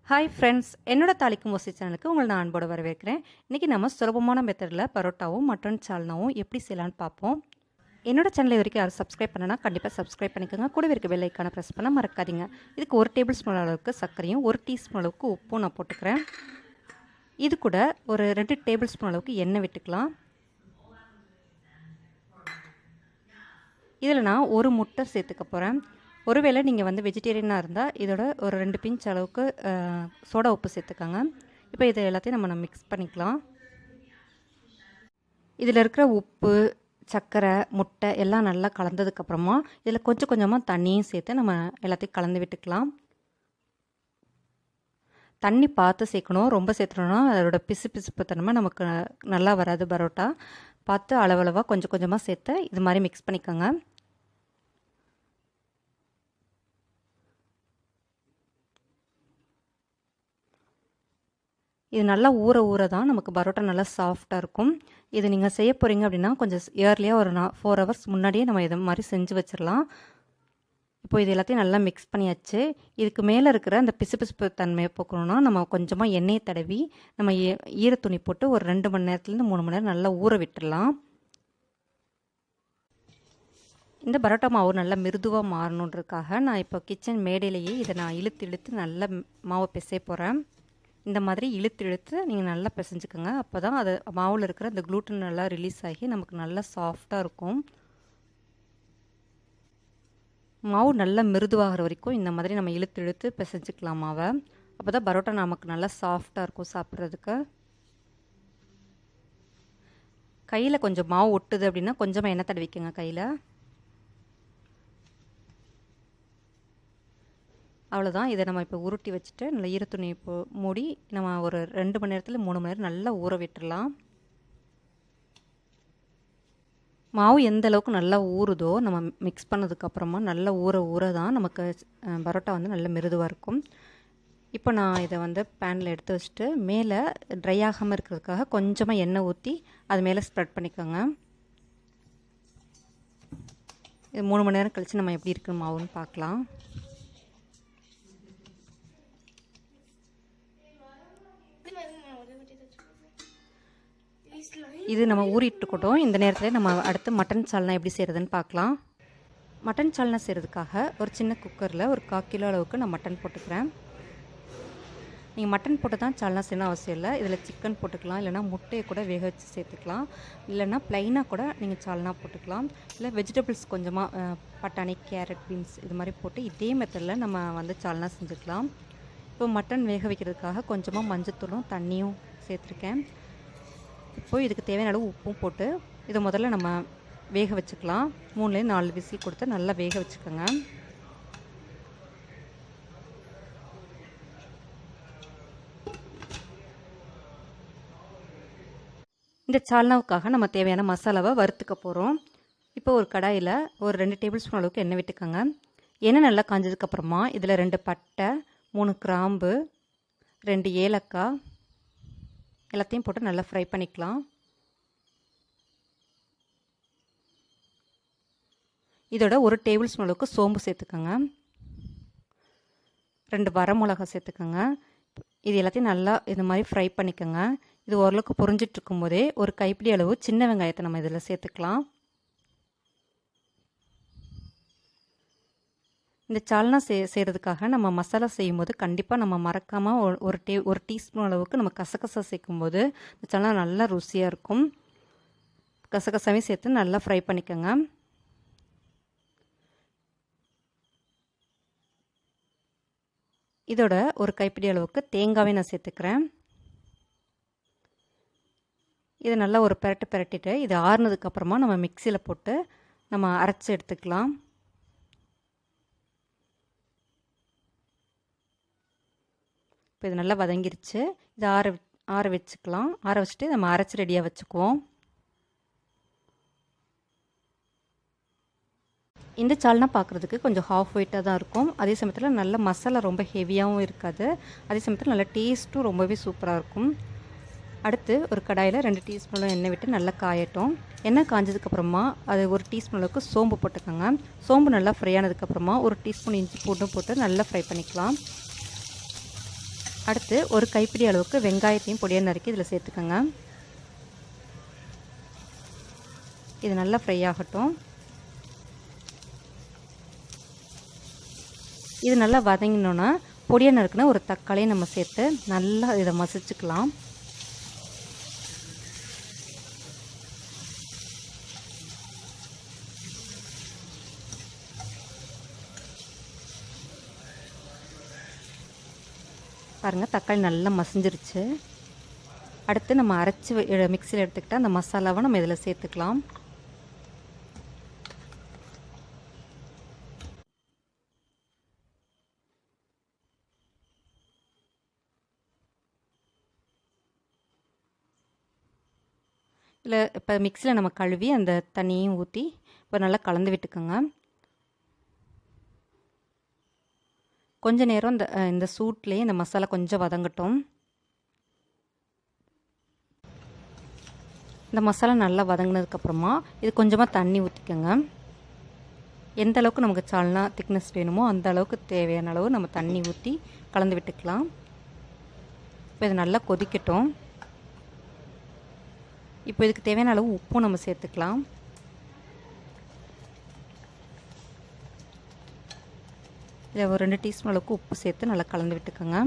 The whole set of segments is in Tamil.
ஹாய் ஃப்ரெண்ட்ஸ், என்னோட தாலிக்கும் ஓசை சேனலுக்கு உங்களை நான் அன்போடு வரவேற்கிறேன். இன்றைக்கி நம்ம சுலபமான மெத்தடில் பரோட்டாவும் மட்டன் சால்னாவும் எப்படி செய்யலான்னு பார்ப்போம். என்னோட சேனல் இது வரைக்கும் யாரும் சப்ஸ்கிரைப் பண்ணனா கண்டிப்பாக சப்ஸ்கிரைப் பண்ணிக்கோங்க. கூடவே இருக்க பெல் ஐக்கானை ப்ரெஸ் பண்ண மறக்காதீங்க. இதுக்கு 1 டேபிள் ஸ்பூன் அளவுக்கு சர்க்கரையும் 1 டீஸ்பூன் அளவுக்கு உப்பும் நான் போட்டுக்கிறேன். இது கூட ஒரு 2 டேபிள் ஸ்பூன் அளவுக்கு எண்ணெய் விட்டுக்கலாம். இதில் நான் ஒரு முட்டை சேர்த்துக்க போகிறேன். ஒருவேளை நீங்கள் வெஜிடேரியனாக இருந்தால் இதோட ஒரு 2 பிஞ்ச் அளவுக்கு சோடா உப்பு சேர்த்துக்கோங்க. இப்போ இதை எல்லாத்தையும் நம்ம மிக்ஸ் பண்ணிக்கலாம். இதில் இருக்கிற உப்பு, சர்க்கரை, முட்டை எல்லாம் நல்லா கலந்ததுக்கப்புறமா இதில் கொஞ்சம் கொஞ்சமாக தண்ணியும் சேர்த்து நம்ம எல்லாத்தையும் கலந்து விட்டுக்கலாம். தண்ணி பார்த்து சேர்க்கணும். ரொம்ப சேர்த்துனோன்னா அதோட பிசுப்பு தன்மை நமக்கு நல்லா வராது. பரோட்டா பார்த்து அளவளவாக கொஞ்சம் கொஞ்சமாக சேர்த்து இது மாதிரி மிக்ஸ் பண்ணிக்கோங்க. இது நல்லா ஊற தான் நமக்கு பரோட்டா நல்லா சாஃப்டாக இருக்கும். இது நீங்கள் செய்ய போகிறீங்க அப்படின்னா கொஞ்சம் இயர்லியாக ஒரு 4 ஹவர்ஸ் முன்னாடியே நம்ம இது மாதிரி செஞ்சு வச்சிடலாம். இப்போ இது எல்லாத்தையும் நல்லா மிக்ஸ் பண்ணியாச்சு. இதுக்கு மேலே இருக்கிற அந்த பிசுபிசுப்பு தன்மையை போக்கணும்னா நம்ம கொஞ்சமாக எண்ணெயை தடவி நம்ம ஈரத்துணி போட்டு ஒரு 2 மணி நேரத்துலேருந்து 3 மணி நேரம் நல்லா ஊற விட்டுடலாம். இந்த பரோட்டா மாவு நல்லா மிருதுவாக மாறணுன்றதுக்காக நான் இப்போ கிச்சன் மேடையிலேயே இதை நான் இழுத்து நல்லா மாவை பிசைய போகிறேன். இந்த மாதிரி இழுத்து நீங்கள் நல்லா பிசைஞ்சுக்கோங்க. அப்போ தான் அது மாவில் இருக்கிற அந்த க்ளூட்டன் நல்லா ரிலீஸ் ஆகி நமக்கு நல்லா சாஃப்டாக இருக்கும். மாவு நல்லா மிருதுவாகிற வரைக்கும் இந்த மாதிரி நம்ம இழுத்து பிசைஞ்சிக்கலாம் மாவை. அப்போ தான் பரோட்டா நமக்கு நல்லா சாஃப்டாக இருக்கும் சாப்பிட்றதுக்கு. கையில் கொஞ்சம் மாவு ஒட்டுது அப்படின்னா கொஞ்சமாக எண்ணெய் தடவிக்கோங்க கையில். அவ்வளோதான். இதை நம்ம இப்போ உருட்டி வச்சுட்டு நல்லா ஈரத்துணி மூடி நம்ம ஒரு 2 மணி நேரத்தில் 3 மணி நேரம் நல்லா ஊற விட்டுடலாம். மாவு எந்த அளவுக்கு நல்லா ஊறுதோ நம்ம மிக்ஸ் பண்ணதுக்கப்புறமா நல்லா ஊற தான் நமக்கு பரோட்டா நல்ல மிருதுவாக இருக்கும். இப்போ நான் இதை பேனில் எடுத்து வச்சுட்டு மேலே ட்ரை ஆகாமல் இருக்கிறதுக்காக கொஞ்சமாக எண்ணெய் ஊற்றி அது மேலே ஸ்ப்ரெட் பண்ணிக்கோங்க. இது 3 மணி நேரம் கழித்து நம்ம எப்படி இருக்குது மாவுன்னு பார்க்கலாம். இது நம்ம ஊறிட்டுக்கட்டும். இந்த நேரத்தில் நம்ம அடுத்து மட்டன் சால்னா எப்படி செய்கிறதுன்னு பார்க்கலாம். மட்டன் சால்னா செய்கிறதுக்காக ஒரு சின்ன குக்கரில் ஒரு 1/4 கிலோ அளவுக்கு நான் மட்டன் போட்டுக்கிறேன். நீங்கள் மட்டன் போட்டு தான் சால்னா செய்யணும் அவசியம் இல்லை. இதில் சிக்கன் போட்டுக்கலாம், இல்லைனா முட்டையை கூட வேக வச்சு சேர்த்துக்கலாம், இல்லைனா ப்ளைனாக கூட நீங்கள் சால்னா போட்டுக்கலாம். இல்லை வெஜிடபிள்ஸ் கொஞ்சமாக பட்டாணி, கேரட், பீன்ஸ் இது மாதிரி போட்டு இதே மெத்தடில் நம்ம சால்னா செஞ்சுக்கலாம். இப்போ மட்டன் வேக வைக்கிறதுக்காக கொஞ்சமாக மஞ்சத்தூளும் தண்ணியும் சேர்த்துருக்கேன். இப்போ இதுக்கு தேவையான அளவு உப்பும் போட்டு இதை முதல்ல நம்ம வேக வச்சுக்கலாம். 3லேருந்து 4 விசில் கொடுத்து நல்லா வேக வச்சுக்கோங்க. இந்த சால்னாவுக்காக நம்ம தேவையான மசாலாவை வறுத்துக்க போகிறோம். இப்போ ஒரு கடாயில் ஒரு 2 டேபிள் ஸ்பூன் அளவுக்கு எண்ணெய் விட்டுக்கோங்க. எண்ணெய் நல்லா காஞ்சதுக்கப்புறமா இதில் 2 பட்டை, 3 கிராம்பு, 2 ஏலக்காய் எல்லாத்தையும் போட்டு நல்லா ஃப்ரை பண்ணிக்கலாம். இதோட 1 டேபிள் ஸ்பூன் அளவுக்கு சோம்பு சேர்த்துக்கோங்க. 2 வரமிளகாய் சேர்த்துக்கோங்க. இது எல்லாத்தையும் நல்லா இது மாதிரி ஃப்ரை பண்ணிக்கோங்க. இது ஓரளவுக்கு பொரிஞ்சிட்டு இருக்கும்போதே ஒரு கைப்பிடி அளவு சின்ன வெங்காயத்தை நம்ம இதில் சேர்த்துக்கலாம். இந்த சால்னா செய்கிறதுக்காக நம்ம மசாலா செய்யும்போது கண்டிப்பாக நம்ம மறக்காமல் ஒரு டீஸ்பூன் அளவுக்கு நம்ம கசகசா சேர்க்கும்போது இந்த சால்னா நல்லா ருசியாக இருக்கும். கசகசாவையும் சேர்த்து நல்லா ஃப்ரை பண்ணிக்கோங்க. இதோட ஒரு கைப்பிடி அளவுக்கு தேங்காவை நான் சேர்த்துக்கிறேன். இதை நல்லா ஒரு பிரட்டிட்டு இது ஆறுனதுக்கப்புறமா நம்ம மிக்சியில் போட்டு நம்ம அரைச்சி எடுத்துக்கலாம். இப்போ இது நல்லா வதங்கிருச்சு. இதை ஆற வச்சுக்கலாம். ஆற வச்சுட்டு நம்ம அரைச்சி ரெடியாக வச்சுக்குவோம். இந்த சால்னா பார்க்குறதுக்கு கொஞ்சம் ஹாஃப் வெயிட்டாக தான் இருக்கும். அதே சமயத்தில் நல்ல மசாலா ரொம்ப ஹெவியாகவும் இருக்காது. அதே சமயத்தில் நல்ல டேஸ்ட்டும் ரொம்பவே சூப்பராக இருக்கும். அடுத்து ஒரு கடாயில் 2 டீஸ்பூன் எண்ணெய் விட்டு நல்லா காயட்டும். எண்ணெய் காஞ்சதுக்கப்புறமா அது 1 டீஸ்பூன் அளவுக்கு சோம்பு போட்டுக்கோங்க. சோம்பு நல்லா ஃப்ரை ஆனதுக்கப்புறமா 1 டீஸ்பூன் இஞ்சி பூண்டும் போட்டு நல்லா ஃப்ரை பண்ணிக்கலாம். அடுத்து ஒரு கைப்பிடி அளவுக்கு வெங்காயத்தையும் பொடியாக நறுக்கி இதில் சேர்த்துக்கோங்க. இது நல்லா ஃப்ரை ஆகட்டும். இது நல்லா வதங்கினோன்னா பொடியாக நறுக்குனா ஒரு தக்காளியை நம்ம சேர்த்து நல்லா இதை மசிச்சுக்கலாம். பாருங்கள், தக்காளி நல்லா மசிஞ்சிருச்சு. அடுத்து நம்ம அரைச்சி மிக்சியில் எடுத்துக்கிட்டால் அந்த மசாலாவை நம்ம இதில் சேர்த்துக்கலாம். இல்லை இப்போ மிக்சியில் நம்ம கழுவி அந்த தண்ணியையும் ஊற்றி இப்போ நல்லா கலந்து விட்டுக்கோங்க. கொஞ்ச நேரம் இந்த சூட்லேயே இந்த மசாலா கொஞ்சம் வதங்கட்டும். இந்த மசாலா நல்லா வதங்கினதுக்கப்புறமா இது கொஞ்சமாக தண்ணி ஊற்றிக்கோங்க. எந்த அளவுக்கு நமக்கு சால்னா திக்னஸ் வேணுமோ அந்த அளவுக்கு தேவையான அளவு நம்ம தண்ணி ஊற்றி கலந்து விட்டுக்கலாம். இப்போ இது நல்லா கொதிக்கட்டும். இப்போ இதுக்கு தேவையான அளவு உப்பும் நம்ம சேர்த்துக்கலாம். இதில் ஒரு 2 டீஸ்பூன் அளவுக்கு உப்பு சேர்த்து நல்லா கலந்து விட்டுக்கோங்க.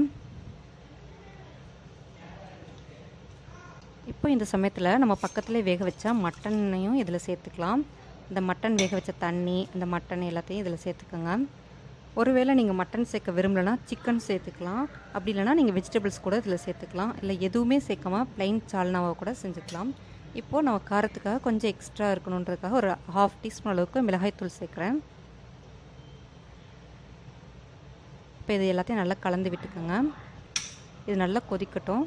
இப்போ இந்த சமயத்தில் நம்ம பக்கத்துலேயே வேக வச்சா மட்டனையும் இதில் சேர்த்துக்கலாம். இந்த மட்டன் வேக வச்ச தண்ணி, இந்த மட்டன் எல்லாத்தையும் இதில் சேர்த்துக்கோங்க. ஒருவேளை நீங்கள் மட்டன் சேர்க்க விரும்பலைன்னா சிக்கன் சேர்த்துக்கலாம். அப்படி இல்லைனா நீங்கள் வெஜிடபிள்ஸ் கூட இதில் சேர்த்துக்கலாம். இல்லை எதுவுமே சேர்க்காம ப்ளைன் சால்னாவை கூட செஞ்சுக்கலாம். இப்போது நம்ம காரத்துக்காக கொஞ்சம் எக்ஸ்ட்ரா இருக்கணுன்றதுக்காக ஒரு 1/2 டீஸ்பூன் அளவுக்கு மிளகாய்த்தூள் சேர்க்குறேன். இப்போ இது எல்லாத்தையும் நல்லா கலந்து விட்டுக்கோங்க. இது நல்லா கொதிக்கட்டும்.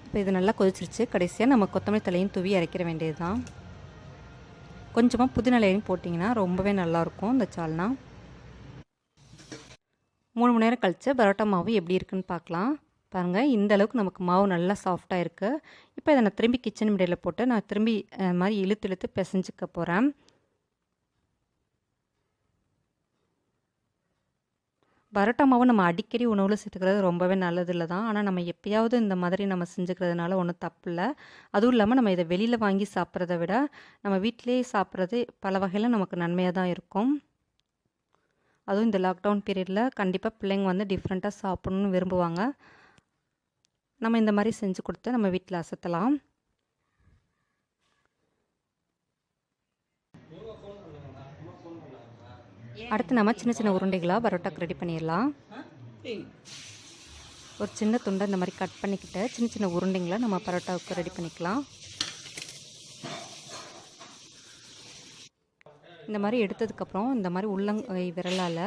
இப்போ இது நல்லா கொதிச்சிருச்சு. கடைசியாக நம்ம கொத்தமல்லி தலையும் தூவி இறக்கிற வேண்டியது தான். கொஞ்சமாக புதினா இலையும் போட்டிங்கன்னா ரொம்பவே நல்லாயிருக்கும் இந்த சால்னா. 3 மணி நேரம் கழித்து பரோட்டா மாவு எப்படி இருக்குன்னு பார்க்கலாம். பாருங்கள், இந்த அளவுக்கு நமக்கு மாவு நல்லா சாஃப்டாக இருக்குது. இப்போ இதை நான் திரும்பி கிச்சன் மீடியில் போட்டு நான் திரும்பி மாதிரி இழுத்து பிசைஞ்சிக்க போகிறேன். பரோட்டா மாவு நம்ம அடிக்கடி உணவில் சேர்த்துக்கிறது ரொம்பவே நல்லது இல்லை தான். ஆனால் நம்ம எப்பயாவது இந்த மாதிரி நம்ம செஞ்சுக்கிறதுனால ஒன்றும் தப்பு இல்லை. அதுவும் இல்லாமல் நம்ம இதை வெளியில் வாங்கி சாப்பிட்றத விட நம்ம வீட்டிலேயே சாப்பிட்றது பல வகையில் நமக்கு நன்மையாக தான் இருக்கும். அதுவும் இந்த லாக்டவுன் பீரியடில் கண்டிப்பாக பிள்ளைங்க வந்து டிஃப்ரெண்ட்டாக சாப்பிட்ணுன்னு விரும்புவாங்க. நம்ம இந்த மாதிரி செஞ்சு கொடுத்து நம்ம வீட்டில் அசத்தலாம். அடுத்து நம்ம சின்ன சின்ன உருண்டைகளாக பரோட்டாக்கு ரெடி பண்ணிடலாம். ஒரு சின்ன துண்டை இந்த மாதிரி கட் பண்ணிக்கிட்டு சின்ன சின்ன உருண்டைங்களை நம்ம பரோட்டாவுக்கு ரெடி பண்ணிக்கலாம். இந்த மாதிரி எடுத்ததுக்கப்புறம் இந்த மாதிரி உள்ளங்கை விரலால்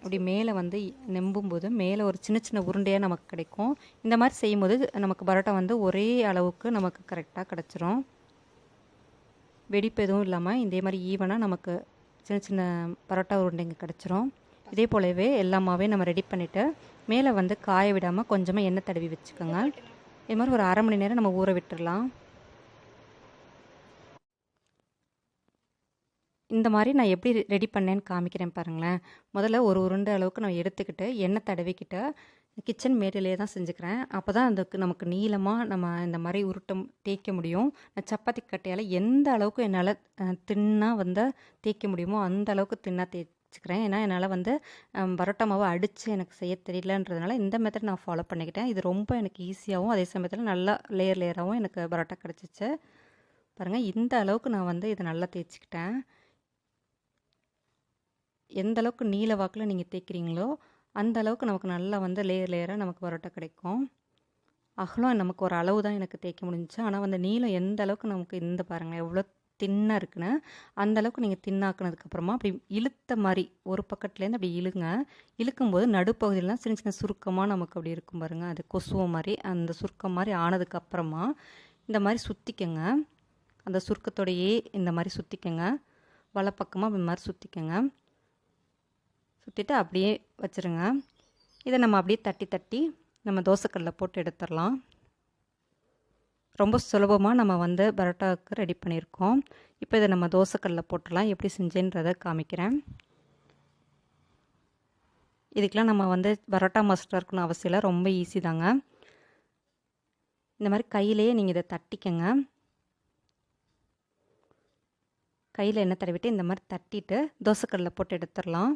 அப்படி மேலே வந்து நெம்பும்போது மேலே ஒரு சின்ன சின்ன உருண்டையாக நமக்கு கிடைக்கும். இந்த மாதிரி செய்யும்போது நமக்கு பரோட்டா வந்து ஒரே அளவுக்கு நமக்கு கரெக்டாக கிடச்சிரும். வெடிப்பு எதுவும் இல்லாமல் இதே மாதிரி ஈவனாக நமக்கு சின்ன சின்ன பரோட்டா உருண்டைங்க கிடச்சிரும். இதே போலவே எல்லாமாவே நம்ம ரெடி பண்ணிவிட்டு மேலே வந்து காய விடாமல் கொஞ்சமாக எண்ணெய் தடவி வச்சுக்கோங்க. இது மாதிரி ஒரு 1/2 மணி நேரம் நம்ம ஊற விட்டுடலாம். இந்த மாதிரி நான் எப்படி ரெடி பண்ணேன்னு காமிக்கிறேன் பாருங்களேன். முதல்ல ஒரு உருண்டை அளவுக்கு நான் எடுத்துக்கிட்டு எண்ணெய் தடவிக்கிட்டு கிச்சன் மேடையிலே தான் செஞ்சுக்கிறேன். அப்போ தான் அதுக்கு நமக்கு நீளமாக நம்ம இந்த மாதிரி தேய்க்க முடியும். நான் சப்பாத்தி கட்டையால் எந்த அளவுக்கு என்னால் தின்னாக வந்து தேய்க்க முடியுமோ அந்த அளவுக்கு தின்னாக தேய்ச்சிக்கிறேன். ஏன்னா என்னால் வந்து பரோட்டா மாவு அடித்து எனக்கு செய்ய தெரியலன்றதுனால இந்த மெத்தட் நான் ஃபாலோ பண்ணிக்கிட்டேன். இது ரொம்ப எனக்கு ஈஸியாகவும் அதே சமயத்தில் நல்லா லேயராகவும் எனக்கு பரோட்டா கிடச்சிச்சு. பாருங்கள், இந்த அளவுக்கு நான் வந்து இதை நல்லா தேய்ச்சிக்கிட்டேன். எந்த அளவுக்கு நீல வாக்கில் நீங்கள் தேய்க்கிறீங்களோ அந்த அளவுக்கு நமக்கு நல்லா வந்து லேயராக நமக்கு பரோட்டா கிடைக்கும். அகலம் நமக்கு ஒரு அளவு தான் எனக்கு தேய்க்க முடிஞ்சிச்சு. ஆனால் வந்து நீளம் எந்த அளவுக்கு நமக்கு இந்த பாருங்கள் எவ்வளோ தின்னாக இருக்குன்னு அந்த அளவுக்கு நீங்கள் தின்னாக்குனதுக்கப்புறமா அப்படி இழுத்த மாதிரி ஒரு பக்கத்துலேருந்து அப்படி இழுக்கும்போது நடுப்பகுதியிலாம் சின்ன சின்ன சுருக்கமாக நமக்கு அப்படி இருக்கும் பாருங்கள். அது கொசுவ மாதிரி அந்த சுருக்கம் மாதிரி ஆனதுக்கப்புறமா இந்த மாதிரி சுற்றிக்கங்க. அந்த சுருக்கத்தோடையே இந்த மாதிரி சுற்றிக்கங்க. வலப்பக்கமாக இந்த மாதிரி சுற்றிக்கங்க. சுற்றிட்டு அப்படியே வச்சுருங்க. இதை நம்ம அப்படியே தட்டி நம்ம தோசைக்கல்லில் போட்டு எடுத்துடலாம். ரொம்ப சுலபமாக நம்ம வந்து பரோட்டாவுக்கு ரெடி பண்ணியிருக்கோம். இப்போ இதை நம்ம தோசைக்கல்லில் போட்டுடலாம். எப்படி செஞ்சேன்றதை காமிக்கிறேன். இதுக்கெலாம் நம்ம வந்து பரோட்டா மாஸ்டர் இருக்கணும் அவசியம் இல்லை, ரொம்ப ஈஸி தாங்க. இந்த மாதிரி கையிலேயே நீங்கள் இதை தட்டிக்கங்க. கையில் எண்ணெய் தடவிட்டு இந்த மாதிரி தட்டிட்டு தோசைக்கல்லில் போட்டு எடுத்துடலாம்.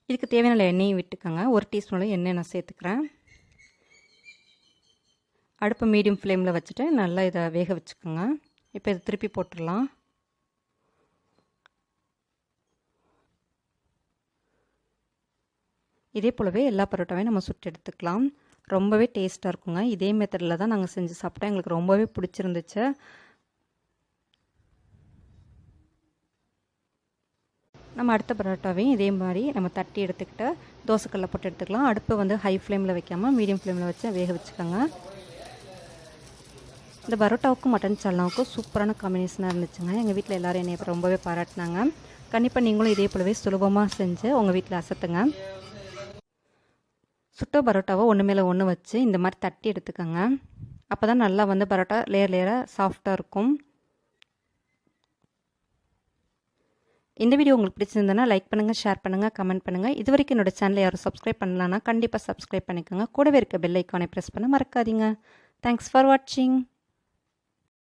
இதுக்கு தேவையான எண்ணெயை விட்டுக்கோங்க. 1 டீஸ்பூன் எண்ணெய் நான் சேர்த்துக்கிறேன். அடுப்பு மீடியம் ஃப்ளேமில் வச்சுட்டு நல்லா இதை வேக வச்சுக்கோங்க. இப்போ இதை திருப்பி போட்டுடலாம். இதே போலவே எல்லா பரோட்டாவையும் நம்ம சுட்டு எடுத்துக்கலாம். ரொம்பவே டேஸ்ட்டாக இருக்குங்க. இதே மெத்தடில் தான் நாங்கள் செஞ்சு சாப்பிட்டோம். எங்களுக்கு ரொம்பவே பிடிச்சிருந்துச்சு. நம்ம அடுத்த பரோட்டாவையும் இதே மாதிரி நம்ம தட்டி எடுத்துக்கிட்டு தோசைக்கல்லில் போட்டு எடுத்துக்கலாம். அடுப்பை வந்து ஹை ஃப்ளேமில் வைக்காமல் மீடியம் ஃப்ளேமில் வச்சு வேக வச்சுக்கோங்க. இந்த பரோட்டாவுக்கும் மட்டன் சால்னாவுக்கும் சூப்பரான காம்பினேஷனாக இருந்துச்சுங்க. எங்கள் வீட்டில் எல்லோரும் என்னை ரொம்பவே பாராட்டினாங்க. கண்டிப்பாக நீங்களும் இதே போலவே சுலபமாக செஞ்சு உங்கள் வீட்டில் அசத்துங்க. சுட்ட பரோட்டாவை ஒன்று மேலே ஒன்று வச்சு இந்த மாதிரி தட்டி எடுத்துக்கோங்க. அப்போ தான் நல்லா வந்து பரோட்டா லேயராக சாஃப்டாக இருக்கும். இந்த வீடியோ உங்களுக்கு பிடிச்சிருந்ததுன்னா லைக் பண்ணுங்கள், ஷேர் பண்ணுங்கள், கமெண்ட் பண்ணுங்கள். இது வரைக்கும் என்னோடய சேனலை யாரும் சப்ஸ்கிரைப் பண்ணலான்னா கண்டிப்பாக சப்ஸ்கிரைப் பண்ணிக்கோங்க. கூடவே இருக்க பெல் ஐக்கானை ப்ரெஸ் பண்ண மறக்காதீங்க. தேங்க்ஸ் ஃபார் வாட்சிங்.